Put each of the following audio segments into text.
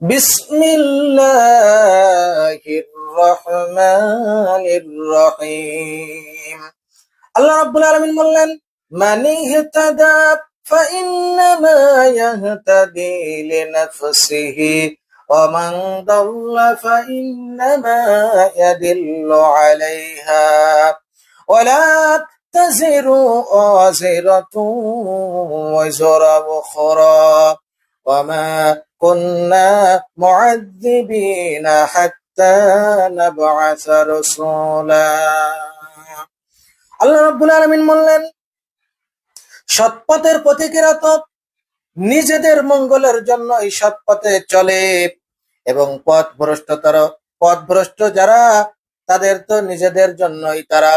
বিসমিল্লাহির রহমানির রহিম। আল্লাহ রাব্বুল আলামিন বললেন, মান ইহতাদা ফাইন্নামা ইয়াহতাদি লিনাফসিহি ওয়া মান দাল্লা ফাইন্নামা ইয়াদিল্লু আলাইহা ওয়া লা তাযিরু ওয়াজিরাতুন ওয়াজরা উখরা ওয়া মা কুন্না মুআযযিবিনা হাত্তা নাবআসা রাসূলা। আল্লাহ রাব্বুল আলামিন বললেন, সৎপথের পথিকেরা তো নিজেদের মঙ্গলের জন্য এই সৎপথে চলে, এবং পথভ্রষ্ট যারা তাদের তো নিজেদের জন্যই, তারা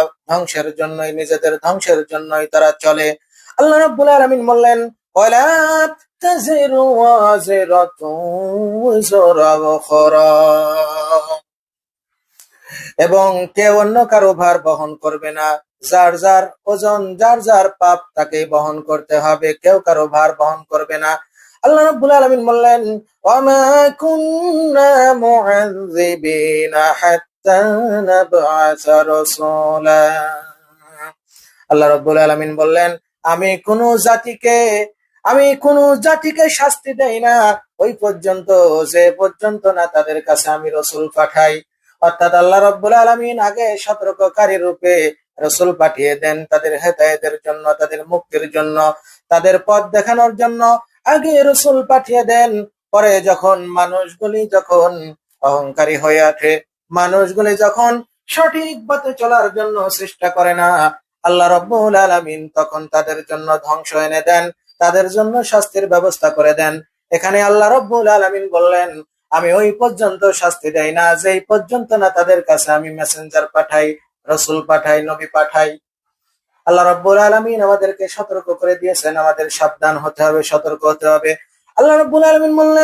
নিজেদের ধ্বংসের জন্যই তারা চলে। আল্লাহ রাব্বুল আলামিন বললেন, ওয়ালা তাযিরু ওয়াজিরাতুন ওয়াজরা উখরা, এবং কেউ অন্য কারো ভার বহন করবে না। যার যার ওজন, যার যার পাপ তাকে বহন করতে হবে, কেউ কারো ভার বহন করবে না। আল্লাহ রাব্বুল আলামিন বললেন, ওয়া মা কুন্না মুআযযিবিনা হাত্তা নাবআসা রাসূলা। আল্লাহ রাব্বুল আলামিন বললেন, আমি কোন জাতিকে শাস্তি দেই না ওই পর্যন্ত, যে পর্যন্ত না তাদের কাছে আমি রাসূল পাঠাই। অর্থাৎ আল্লাহ রাব্বুল আলামিন আগে সতর্ককারী রূপে রাসূল পাঠিয়ে দেন, তাদের হেদায়েতের জন্য, তাদের মুক্তির জন্য, তাদের পথ দেখানোর জন্য আগে রাসূল পাঠিয়ে দেন। পরে যখন মানুষগুলি অহংকারী হয়ে ওঠে, মানুষগুলি যখন সঠিক পথে চলার জন্য চেষ্টা করে না, আল্লাহ রাব্বুল আলামিন তখন তাদের জন্য ধ্বংস এনে দেন, তাদের জন্য শাস্তির ব্যবস্থা করে দেন। এখানে আল্লাহ রাব্বুল আলামিন বললেন, আমি ওই পর্যন্ত শাস্তি দেই না যেই পর্যন্ত না তাদের কাছে আমি মেসেঞ্জার পাঠাই, রাসূল পাঠাই, নবী পাঠাই। আল্লাহ রাব্বুল আলামিন আমাদেরকে সতর্ক করে দিয়েছেন, আমাদের সাবধান হতে হবে, সতর্ক হতে হবে। আল্লাহ রাব্বুল আলামিন বললেন,